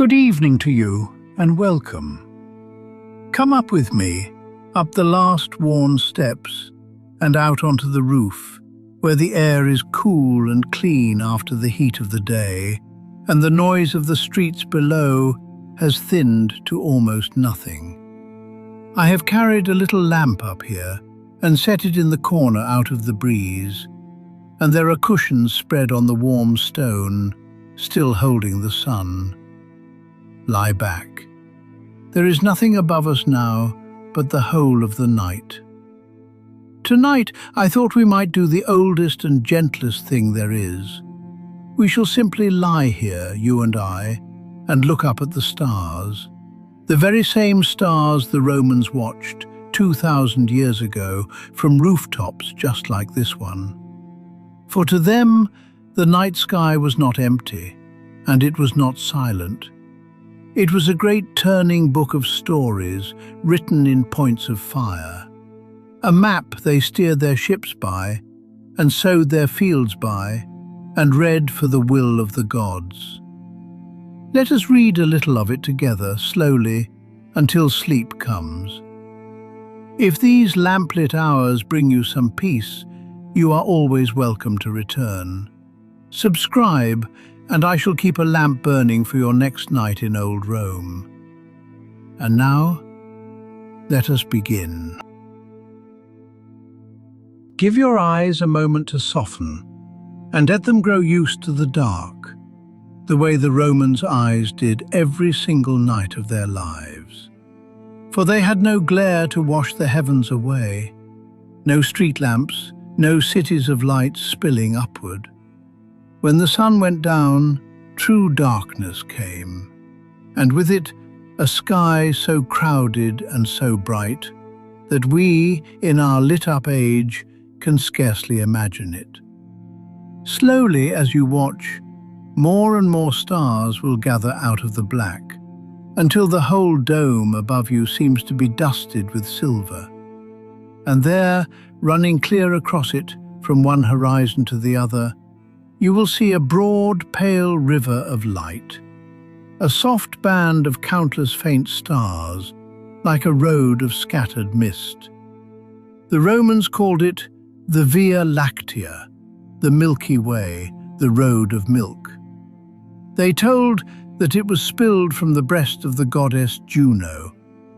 Good evening to you, and welcome. Come up with me, up the last worn steps, and out onto the roof, where the air is cool and clean after the heat of the day, and the noise of the streets below has thinned to almost nothing. I have carried a little lamp up here and set it in the corner out of the breeze, and there are cushions spread on the warm stone, still holding the sun. Lie back. There is nothing above us now but the whole of the night. Tonight I thought we might do the oldest and gentlest thing there is. We shall simply lie here, you and I, and look up at the stars. The very same stars the Romans watched 2,000 years ago from rooftops just like this one. For to them, the night sky was not empty, and it was not silent. It was a great turning book of stories written in points of fire. A map they steered their ships by, and sowed their fields by, and read for the will of the gods. Let us read a little of it together, slowly, until sleep comes. If these lamplit hours bring you some peace, you are always welcome to return. Subscribe, and I shall keep a lamp burning for your next night in old Rome. And now, let us begin. Give your eyes a moment to soften, and let them grow used to the dark, the way the Romans' eyes did every single night of their lives. For they had no glare to wash the heavens away, no street lamps, no cities of light spilling upward. When the sun went down, true darkness came, and with it a sky so crowded and so bright that we, in our lit-up age, can scarcely imagine it. Slowly, as you watch, more and more stars will gather out of the black, until the whole dome above you seems to be dusted with silver. And there, running clear across it, from one horizon to the other, you will see a broad, pale river of light, a soft band of countless faint stars, like a road of scattered mist. The Romans called it the Via Lactea, the Milky Way, the road of milk. They told that it was spilled from the breast of the goddess Juno,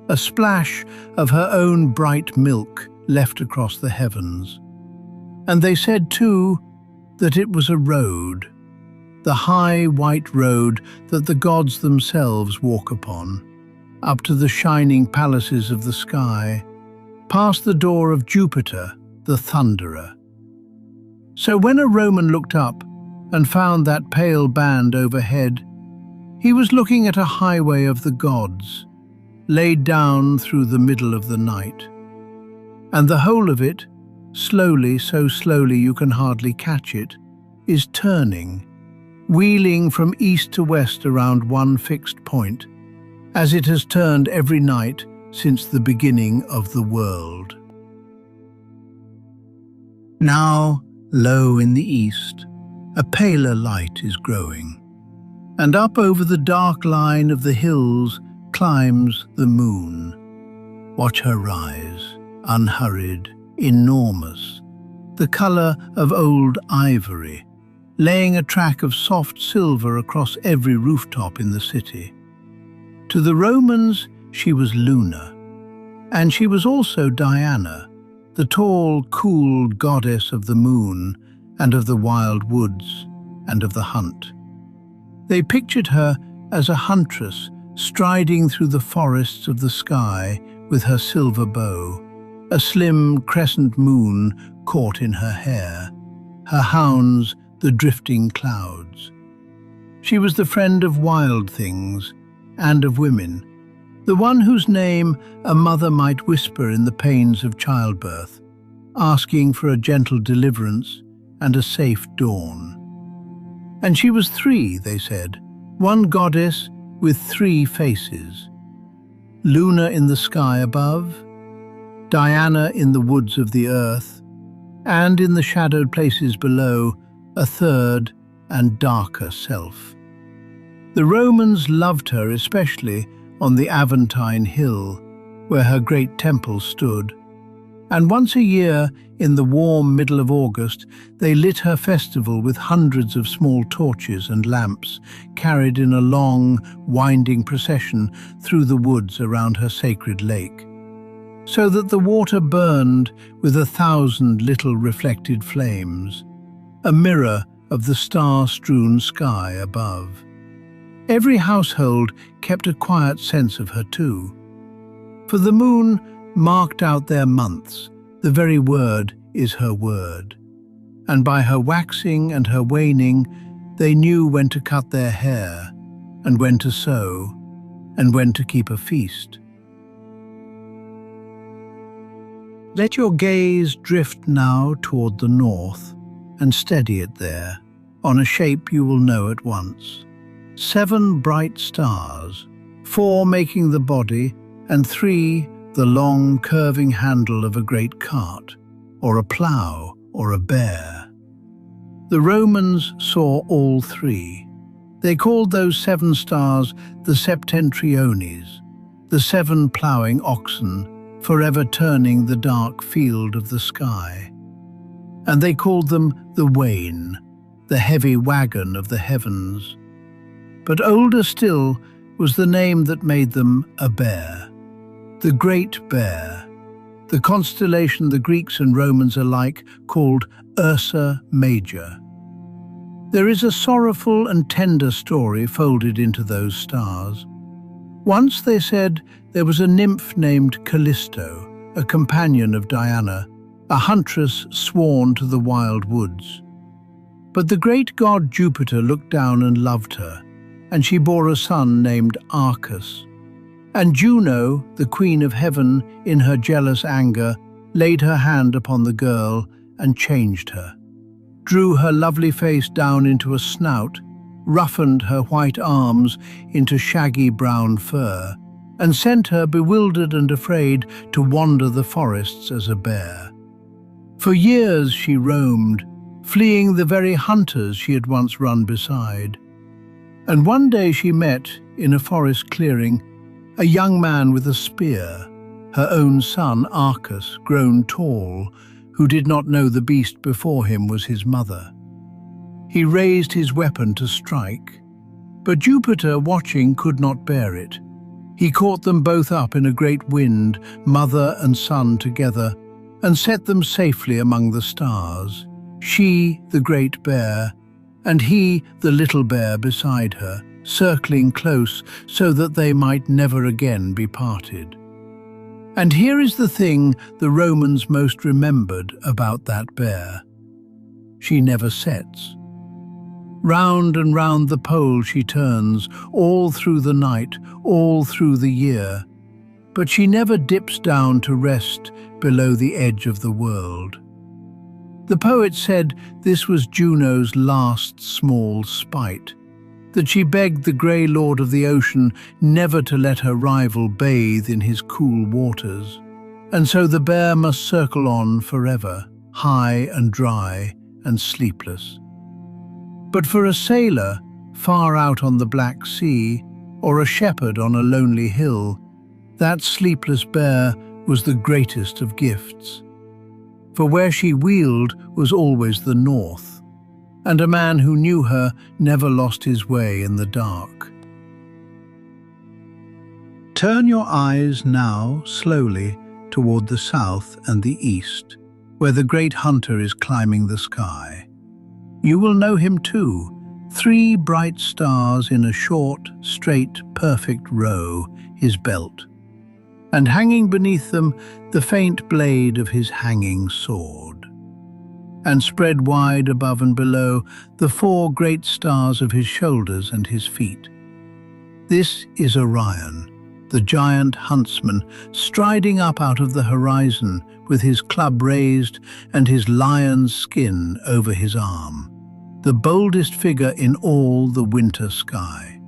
a splash of her own bright milk left across the heavens. And they said too that it was a road, the high white road that the gods themselves walk upon, up to the shining palaces of the sky, past the door of Jupiter, the Thunderer. So when a Roman looked up and found that pale band overhead, he was looking at a highway of the gods, laid down through the middle of the night. And the whole of it, slowly, so slowly you can hardly catch it, is turning, wheeling from east to west around one fixed point, as it has turned every night since the beginning of the world. Now, low in the east, a paler light is growing, and up over the dark line of the hills climbs the moon. Watch her rise, unhurried, enormous, the color of old ivory, laying a track of soft silver across every rooftop in the city. To the Romans, she was Luna, and she was also Diana, the tall, cool goddess of the moon and of the wild woods and of the hunt. They pictured her as a huntress striding through the forests of the sky with her silver bow, a slim crescent moon caught in her hair, her hounds the drifting clouds. She was the friend of wild things and of women, the one whose name a mother might whisper in the pains of childbirth, asking for a gentle deliverance and a safe dawn. And she was three, they said, one goddess with three faces: Luna in the sky above, Diana in the woods of the earth, and in the shadowed places below, a third and darker self. The Romans loved her especially on the Aventine Hill, where her great temple stood. And once a year, in the warm middle of August, they lit her festival with hundreds of small torches and lamps carried in a long, winding procession through the woods around her sacred lake, so that the water burned with 1,000 little reflected flames, a mirror of the star-strewn sky above. Every household kept a quiet sense of her too, for the moon marked out their months. The very word is her word, and by her waxing and her waning they knew when to cut their hair, and when to sow, and when to keep a feast. Let your gaze drift now toward the north, and steady it there, on a shape you will know at once. 7 bright stars, 4 making the body, and 3 the long curving handle of a great cart, or a plough, or a bear. The Romans saw all 3. They called those 7 stars the Septentriones, the 7 ploughing oxen, forever turning the dark field of the sky. And they called them the Wain, the heavy wagon of the heavens. But older still was the name that made them a bear. The Great Bear, the constellation the Greeks and Romans alike called Ursa Major. There is a sorrowful and tender story folded into those stars. Once, they said, there was a nymph named Callisto, a companion of Diana, a huntress sworn to the wild woods. But the great god Jupiter looked down and loved her, and she bore a son named Arcus. And Juno, the queen of heaven, in her jealous anger, laid her hand upon the girl and changed her, drew her lovely face down into a snout, roughened her white arms into shaggy brown fur, and sent her, bewildered and afraid, to wander the forests as a bear. For years she roamed, fleeing the very hunters she had once run beside. And one day she met, in a forest clearing, a young man with a spear, her own son Arcus, grown tall, who did not know the beast before him was his mother. He raised his weapon to strike, but Jupiter, watching, could not bear it. He caught them both up in a great wind, mother and son together, and set them safely among the stars, she, the great bear, and he, the little bear beside her, circling close so that they might never again be parted. And here is the thing the Romans most remembered about that bear. She never sets. Round and round the pole she turns, all through the night, all through the year, but she never dips down to rest below the edge of the world. The poet said this was Juno's last small spite, that she begged the grey lord of the ocean never to let her rival bathe in his cool waters, and so the bear must circle on forever, high and dry and sleepless. But for a sailor, far out on the Black Sea, or a shepherd on a lonely hill, that sleepless bear was the greatest of gifts. For where she wheeled was always the north, and a man who knew her never lost his way in the dark. Turn your eyes now slowly toward the south and the east, where the great hunter is climbing the sky. You will know him too, 3 bright stars in a short, straight, perfect row, his belt, and hanging beneath them the faint blade of his hanging sword. And spread wide above and below the 4 great stars of his shoulders and his feet. This is Orion, the giant huntsman, striding up out of the horizon with his club raised and his lion's skin over his arm, the boldest figure in all the winter sky.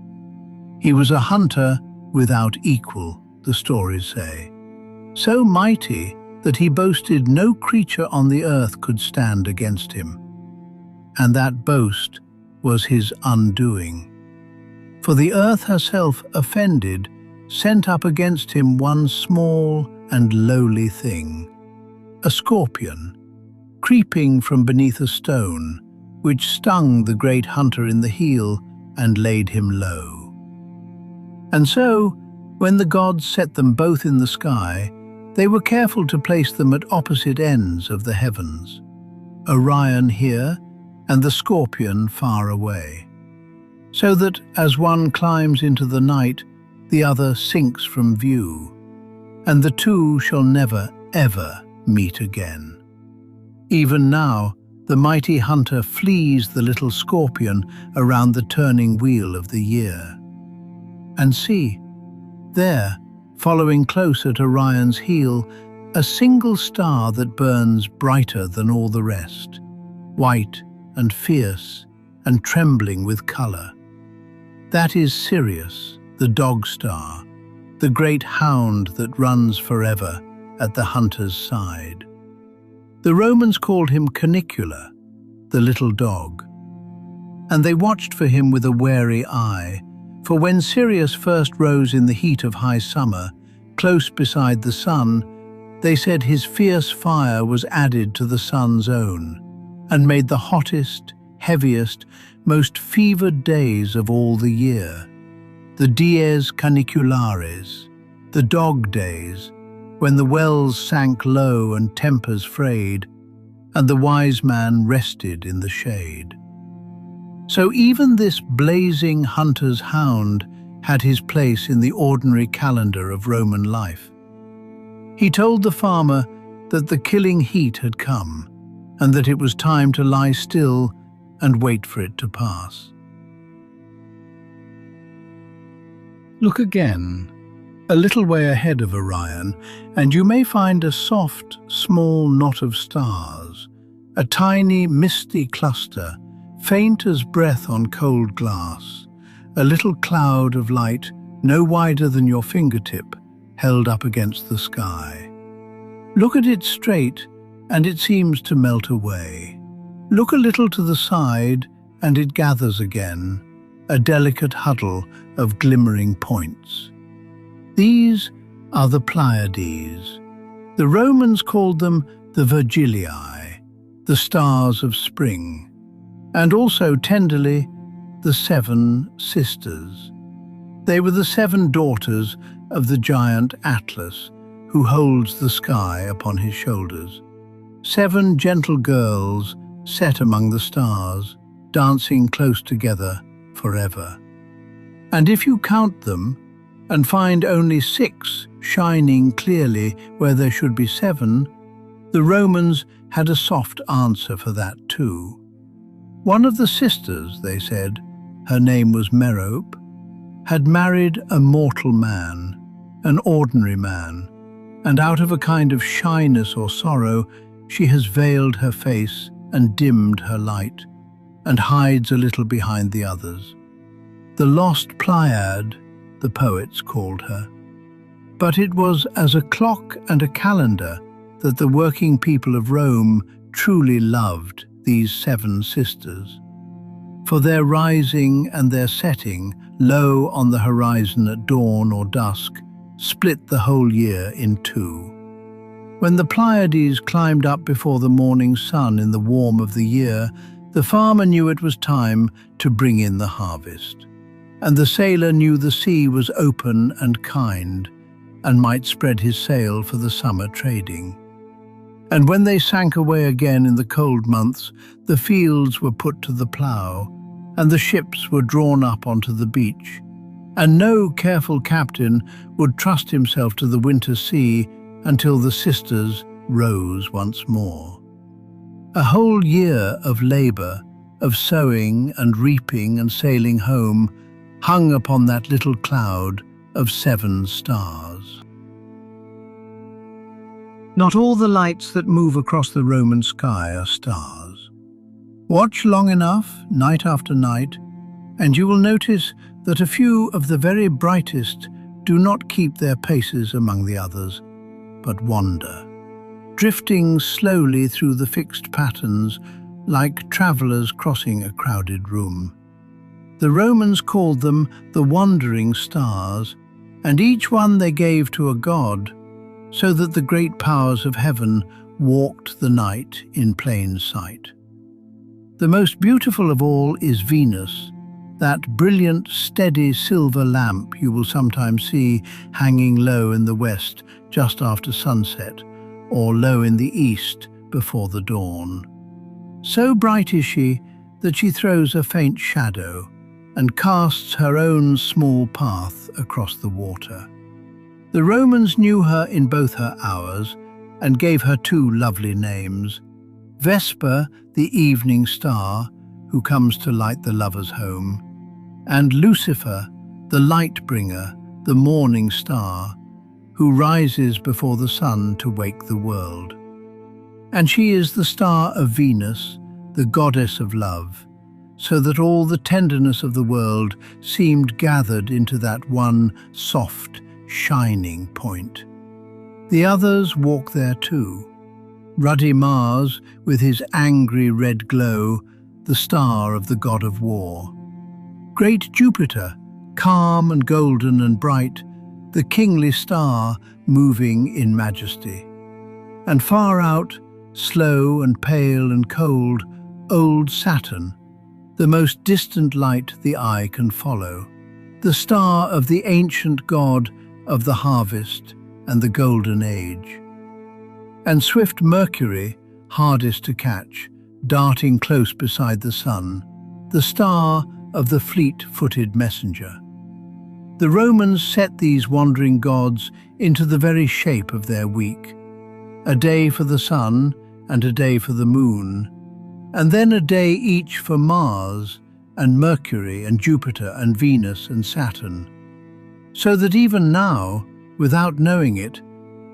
He was a hunter without equal, the stories say, so mighty that he boasted no creature on the earth could stand against him. And that boast was his undoing. For the earth herself, offended, sent up against him one small and lowly thing, a scorpion, creeping from beneath a stone, which stung the great hunter in the heel and laid him low. And so, when the gods set them both in the sky, they were careful to place them at opposite ends of the heavens, Orion here and the scorpion far away, so that as one climbs into the night, the other sinks from view, and the two shall never, ever meet again. Even now, the mighty hunter flees the little scorpion around the turning wheel of the year. And see, there, following close at Orion's heel, a single star that burns brighter than all the rest, white and fierce and trembling with colour. That is Sirius, the dog star, the great hound that runs forever at the hunter's side. The Romans called him Canicula, the little dog, and they watched for him with a wary eye, for when Sirius first rose in the heat of high summer, close beside the sun, they said his fierce fire was added to the sun's own, and made the hottest, heaviest, most fevered days of all the year, the dies caniculares, the dog days, when the wells sank low and tempers frayed, and the wise man rested in the shade. So even this blazing hunter's hound had his place in the ordinary calendar of Roman life. He told the farmer that the killing heat had come, and that it was time to lie still and wait for it to pass. Look again, a little way ahead of Orion, and you may find a soft, small knot of stars, a tiny, misty cluster, faint as breath on cold glass, a little cloud of light no wider than your fingertip, held up against the sky. Look at it straight, and it seems to melt away. Look a little to the side, and it gathers again, a delicate huddle of glimmering points. These are the Pleiades. The Romans called them the Virgilii, the stars of spring, and also tenderly the 7 sisters. They were the 7 daughters of the giant Atlas, who holds the sky upon his shoulders. 7 gentle girls set among the stars, dancing close together forever. And if you count them, and find only 6 shining clearly where there should be 7, the Romans had a soft answer for that too. One of the sisters, they said, her name was Merope, had married a mortal man, an ordinary man, and out of a kind of shyness or sorrow, she has veiled her face and dimmed her light, and hides a little behind the others. The lost Pleiad, the poets called her. But it was as a clock and a calendar that the working people of Rome truly loved these 7 sisters. For their rising and their setting, low on the horizon at dawn or dusk, split the whole year in 2. When the Pleiades climbed up before the morning sun in the warm of the year, the farmer knew it was time to bring in the harvest. And the sailor knew the sea was open and kind, and might spread his sail for the summer trading. And when they sank away again in the cold months, the fields were put to the plough, and the ships were drawn up onto the beach, and no careful captain would trust himself to the winter sea until the sisters rose once more. A whole year of labour, of sowing and reaping and sailing home, hung upon that little cloud of 7 stars. Not all the lights that move across the Roman sky are stars. Watch long enough, night after night, and you will notice that a few of the very brightest do not keep their paces among the others, but wander, drifting slowly through the fixed patterns like travellers crossing a crowded room. The Romans called them the wandering stars, and each one they gave to a god, so that the great powers of heaven walked the night in plain sight. The most beautiful of all is Venus, that brilliant, steady silver lamp you will sometimes see hanging low in the west just after sunset, or low in the east before the dawn. So bright is she that she throws a faint shadow and casts her own small path across the water. The Romans knew her in both her hours and gave her two lovely names: Vesper, the evening star, who comes to light the lover's home, and Lucifer, the light bringer, the morning star, who rises before the sun to wake the world. And she is the star of Venus, the goddess of love, so that all the tenderness of the world seemed gathered into that one soft, shining point. The others walk there too. Ruddy Mars, with his angry red glow, the star of the god of war. Great Jupiter, calm and golden and bright, the kingly star moving in majesty. And far out, slow and pale and cold, old Saturn, the most distant light the eye can follow, the star of the ancient god of the harvest and the golden age. And swift Mercury, hardest to catch, darting close beside the sun, the star of the fleet-footed messenger. The Romans set these wandering gods into the very shape of their week, a day for the sun and a day for the moon, and then a day each for Mars and Mercury and Jupiter and Venus and Saturn, so that even now, without knowing it,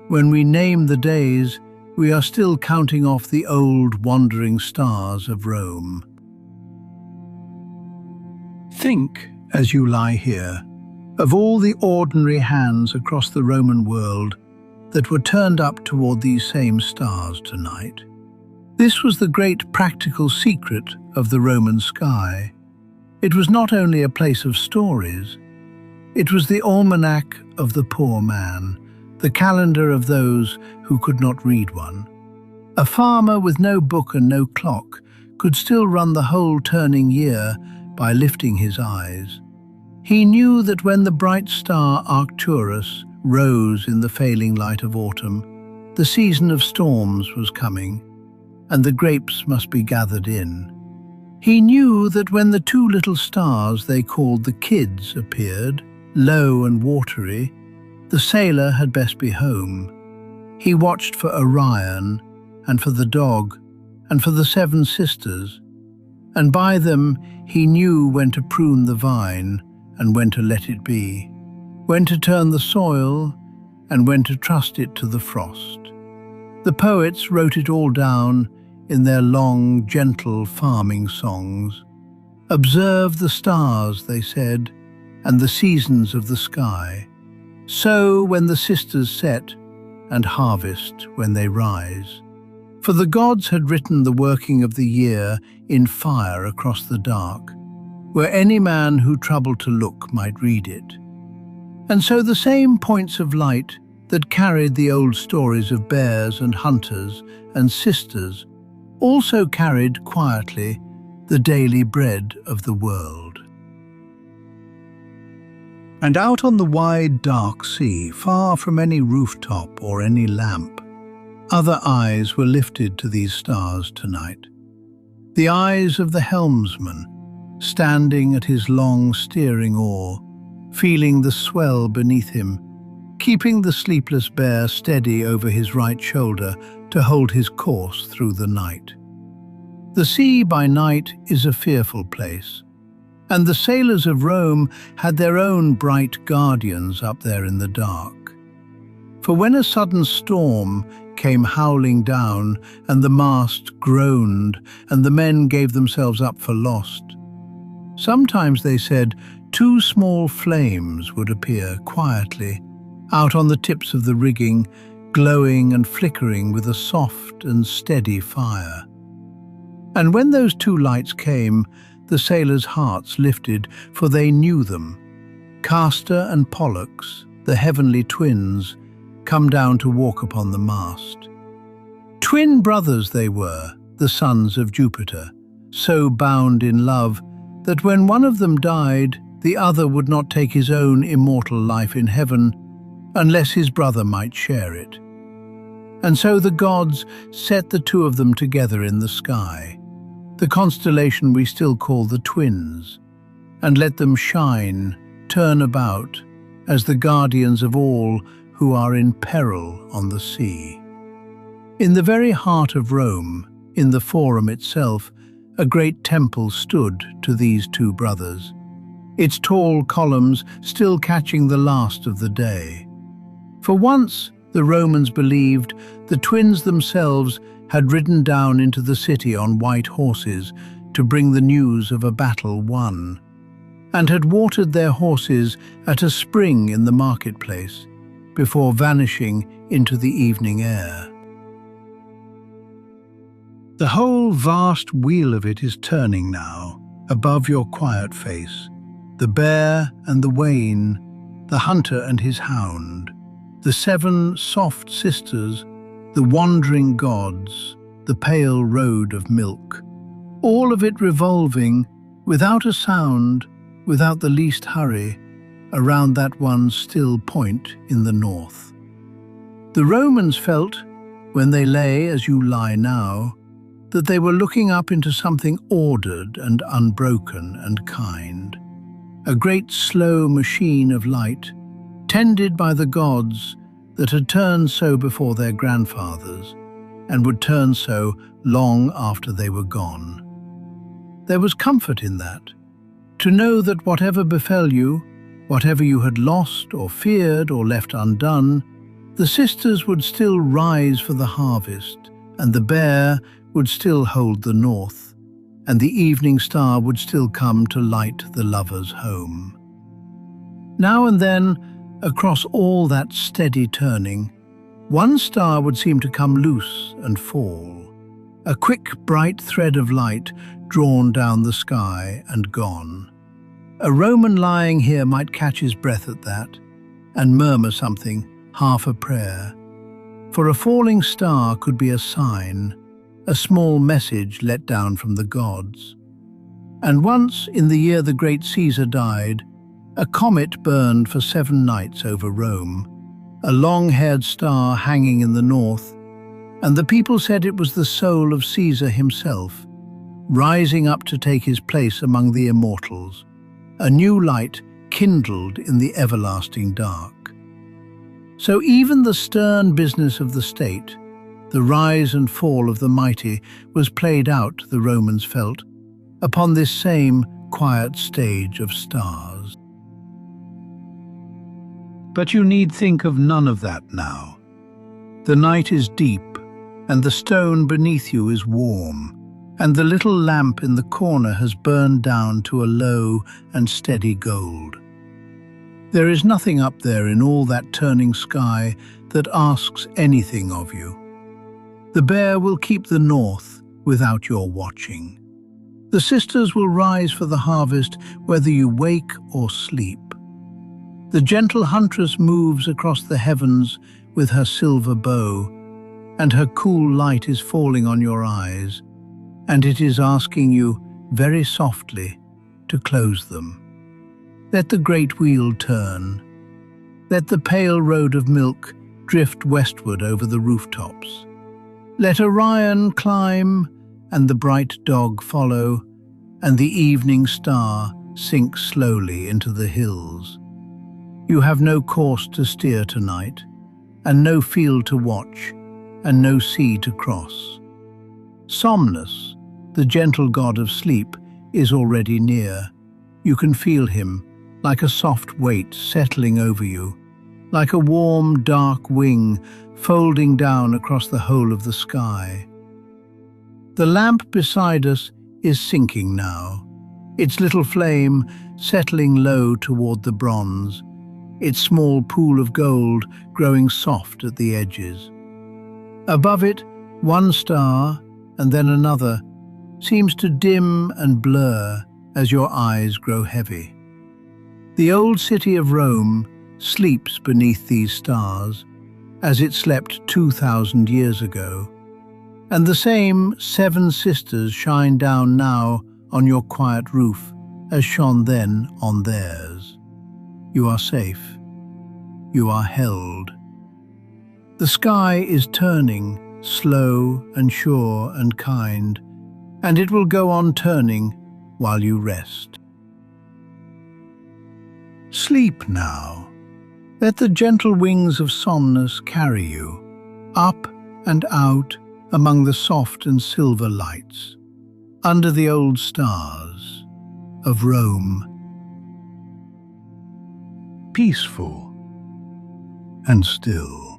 when we name the days, we are still counting off the old wandering stars of Rome. Think, as you lie here, of all the ordinary hands across the Roman world that were turned up toward these same stars tonight. This was the great practical secret of the Roman sky. It was not only a place of stories, it was the almanac of the poor man, the calendar of those who could not read one. A farmer with no book and no clock could still run the whole turning year by lifting his eyes. He knew that when the bright star Arcturus rose in the failing light of autumn, the season of storms was coming, and the grapes must be gathered in. He knew that when the two little stars they called the kids appeared, low and watery, the sailor had best be home. He watched for Orion, and for the dog, and for the 7 sisters, and by them he knew when to prune the vine and when to let it be, when to turn the soil and when to trust it to the frost. The poets wrote it all down in their long, gentle farming songs. Observe the stars, they said, and the seasons of the sky. Sow when the sisters set, and harvest when they rise. For the gods had written the working of the year in fire across the dark, where any man who troubled to look might read it. And so the same points of light that carried the old stories of bears and hunters and sisters also carried quietly the daily bread of the world. And out on the wide, dark sea, far from any rooftop or any lamp, other eyes were lifted to these stars tonight. The eyes of the helmsman, standing at his long steering oar, feeling the swell beneath him, keeping the sleepless bear steady over his right shoulder to hold his course through the night. The sea by night is a fearful place, and the sailors of Rome had their own bright guardians up there in the dark. For when a sudden storm came howling down, and the mast groaned, and the men gave themselves up for lost, sometimes, they said, 2 small flames would appear quietly out on the tips of the rigging, glowing and flickering with a soft and steady fire. And when those 2 lights came, The sailors' hearts lifted, for they knew them. Castor and Pollux, the heavenly twins, come down to walk upon the mast. Twin brothers they were, the sons of Jupiter, so bound in love that when one of them died, the other would not take his own immortal life in heaven unless his brother might share it. And so the gods set the two of them together in the sky, the constellation we still call the twins, and let them shine, turn about, as the guardians of all who are in peril on the sea. In the very heart of Rome, in the Forum itself, a great temple stood to these two brothers, its tall columns still catching the last of the day. For once, the Romans believed the twins themselves had ridden down into the city on white horses to bring the news of a battle won, and had watered their horses at a spring in the marketplace before vanishing into the evening air. The whole vast wheel of it is turning now, above your quiet face, the bear and the wain, the hunter and his hound, the seven soft sisters, the wandering gods, the pale road of milk, all of it revolving, without a sound, without the least hurry, around that one still point in the north. The Romans felt, when they lay as you lie now, that they were looking up into something ordered and unbroken and kind, a great slow machine of light, tended by the gods that had turned so before their grandfathers, and would turn so long after they were gone. There was comfort in that, to know that whatever befell you, whatever you had lost or feared or left undone, the sisters would still rise for the harvest, and the bear would still hold the north, and the evening star would still come to light the lovers home. Now and then, across all that steady turning, one star would seem to come loose and fall, a quick bright thread of light drawn down the sky and gone. A Roman lying here might catch his breath at that, and murmur something, half a prayer, for a falling star could be a sign, a small message let down from the gods. And once, in the year the great Caesar died, a comet burned for 7 nights over Rome, a long-haired star hanging in the north, and the people said it was the soul of Caesar himself, rising up to take his place among the immortals, a new light kindled in the everlasting dark. So even the stern business of the state, the rise and fall of the mighty, was played out, the Romans felt, upon this same quiet stage of stars. But you need think of none of that now. The night is deep, and the stone beneath you is warm, and the little lamp in the corner has burned down to a low and steady gold. There is nothing up there in all that turning sky that asks anything of you. The bear will keep the north without your watching. The sisters will rise for the harvest whether you wake or sleep. The gentle huntress moves across the heavens with her silver bow, and her cool light is falling on your eyes, and it is asking you very softly to close them. Let the great wheel turn. Let the pale road of milk drift westward over the rooftops. Let Orion climb, and the bright dog follow, and the evening star sink slowly into the hills. You have no course to steer tonight, and no field to watch, and no sea to cross. Somnus, the gentle god of sleep, is already near. You can feel him, like a soft weight settling over you, like a warm, dark wing folding down across the whole of the sky. The lamp beside us is sinking now, its little flame settling low toward the bronze, its small pool of gold growing soft at the edges. Above it, one star, and then another, seems to dim and blur as your eyes grow heavy. The old city of Rome sleeps beneath these stars, as it slept 2,000 years ago, and the same 7 sisters shine down now on your quiet roof as shone then on theirs. You are safe. You are held. The sky is turning, slow and sure and kind, and it will go on turning while you rest. Sleep now. Let the gentle wings of Somnus carry you, up and out among the soft and silver lights, under the old stars of Rome. Peaceful and still.